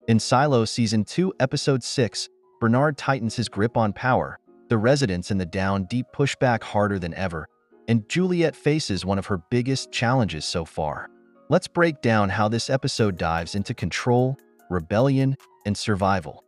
In Silo Season 2, Episode 6, Bernard tightens his grip on power. The residents in the Down Deep push back harder than ever, and Juliette faces one of her biggest challenges so far. Let's break down how this episode dives into control, rebellion, and survival.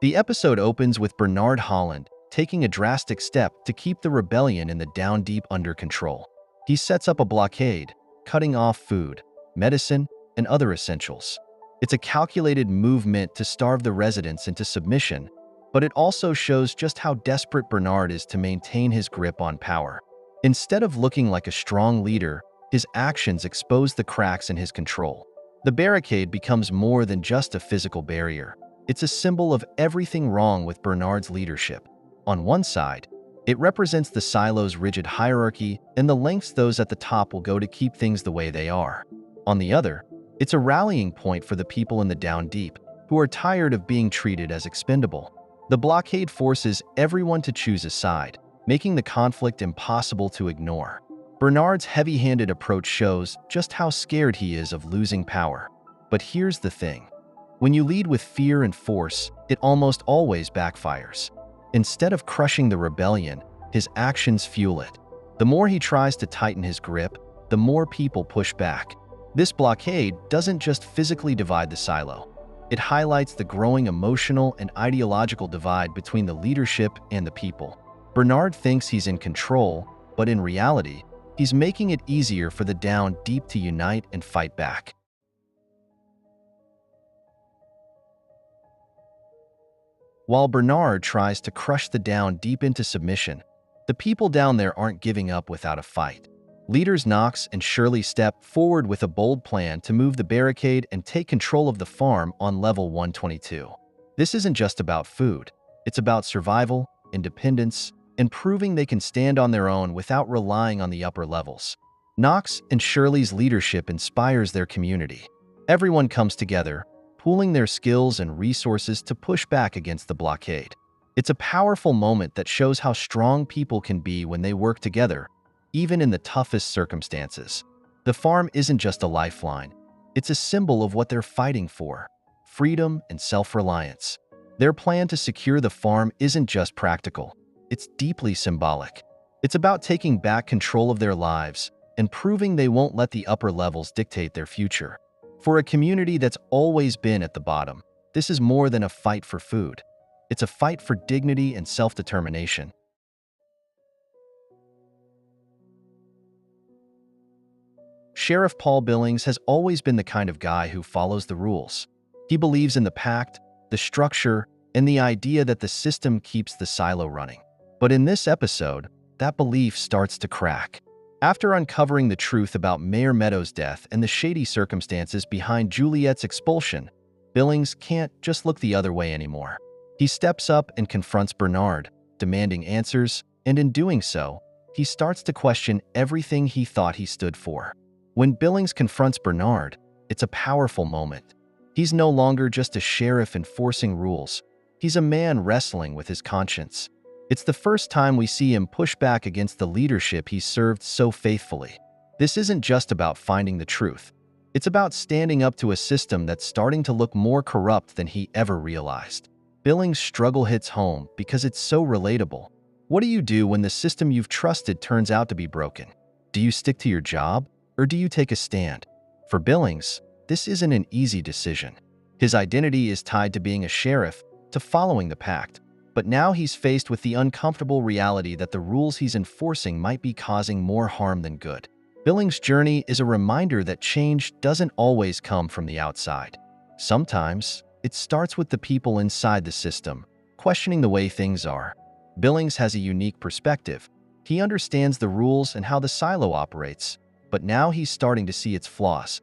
The episode opens with Bernard Holland taking a drastic step to keep the rebellion in the Down Deep under control. He sets up a blockade, cutting off food, medicine, and other essentials. It's a calculated move meant to starve the residents into submission, but it also shows just how desperate Bernard is to maintain his grip on power. Instead of looking like a strong leader, his actions expose the cracks in his control. The barricade becomes more than just a physical barrier. It's a symbol of everything wrong with Bernard's leadership. On one side, it represents the silo's rigid hierarchy and the lengths those at the top will go to keep things the way they are. On the other, it's a rallying point for the people in the Down Deep, who are tired of being treated as expendable. The blockade forces everyone to choose a side, making the conflict impossible to ignore. Bernard's heavy-handed approach shows just how scared he is of losing power. But here's the thing. When you lead with fear and force, it almost always backfires. Instead of crushing the rebellion, his actions fuel it. The more he tries to tighten his grip, the more people push back. This blockade doesn't just physically divide the silo. It highlights the growing emotional and ideological divide between the leadership and the people. Bernard thinks he's in control, but in reality, he's making it easier for the Down Deep to unite and fight back. While Bernard tries to crush the Down Deep into submission, the people down there aren't giving up without a fight. Leaders Knox and Shirley step forward with a bold plan to move the barricade and take control of the farm on level 122. This isn't just about food. It's about survival, independence, and proving they can stand on their own without relying on the upper levels. Knox and Shirley's leadership inspires their community. Everyone comes together, pooling their skills and resources to push back against the blockade. It's a powerful moment that shows how strong people can be when they work together, even in the toughest circumstances. The farm isn't just a lifeline. It's a symbol of what they're fighting for: freedom and self-reliance. Their plan to secure the farm isn't just practical. It's deeply symbolic. It's about taking back control of their lives and proving they won't let the upper levels dictate their future. For a community that's always been at the bottom, this is more than a fight for food. It's a fight for dignity and self-determination. Sheriff Paul Billings has always been the kind of guy who follows the rules. He believes in the pact, the structure, and the idea that the system keeps the silo running. But in this episode, that belief starts to crack. After uncovering the truth about Mayor Meadows' death and the shady circumstances behind Juliette's expulsion, Billings can't just look the other way anymore. He steps up and confronts Bernard, demanding answers, and in doing so, he starts to question everything he thought he stood for. When Billings confronts Bernard, it's a powerful moment. He's no longer just a sheriff enforcing rules. He's a man wrestling with his conscience. It's the first time we see him push back against the leadership he served so faithfully. This isn't just about finding the truth. It's about standing up to a system that's starting to look more corrupt than he ever realized. Billings' struggle hits home because it's so relatable. What do you do when the system you've trusted turns out to be broken? Do you stick to your job, or do you take a stand? For Billings, this isn't an easy decision. His identity is tied to being a sheriff, to following the pact. But now he's faced with the uncomfortable reality that the rules he's enforcing might be causing more harm than good. Billings' journey is a reminder that change doesn't always come from the outside. Sometimes, it starts with the people inside the system, questioning the way things are. Billings has a unique perspective. He understands the rules and how the silo operates, but now he's starting to see its flaws.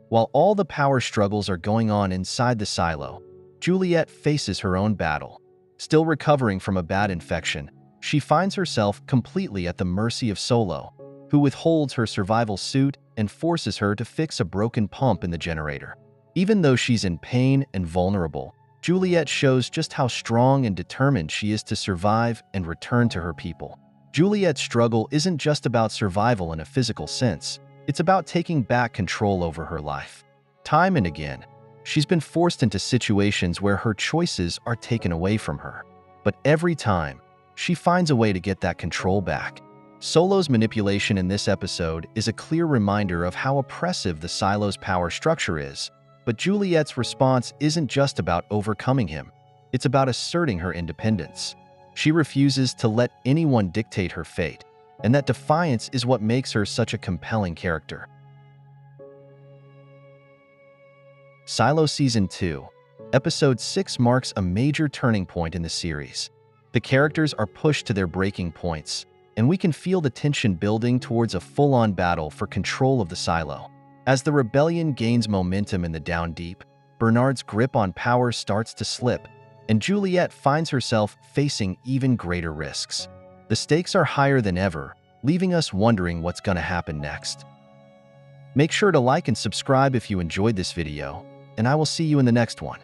While all the power struggles are going on inside the silo, Juliette faces her own battle. Still recovering from a bad infection, she finds herself completely at the mercy of Solo, who withholds her survival suit and forces her to fix a broken pump in the generator. Even though she's in pain and vulnerable, Juliette shows just how strong and determined she is to survive and return to her people. Juliette's struggle isn't just about survival in a physical sense, it's about taking back control over her life. Time and again, she's been forced into situations where her choices are taken away from her. But every time, she finds a way to get that control back. Solo's manipulation in this episode is a clear reminder of how oppressive the silo's power structure is. But Juliette's response isn't just about overcoming him, it's about asserting her independence. She refuses to let anyone dictate her fate, and that defiance is what makes her such a compelling character. Silo Season 2, Episode 6 marks a major turning point in the series. The characters are pushed to their breaking points, and we can feel the tension building towards a full-on battle for control of the silo. As the rebellion gains momentum in the Down Deep, Bernard's grip on power starts to slip, and Juliette finds herself facing even greater risks. The stakes are higher than ever, leaving us wondering what's going to happen next. Make sure to like and subscribe if you enjoyed this video, and I will see you in the next one.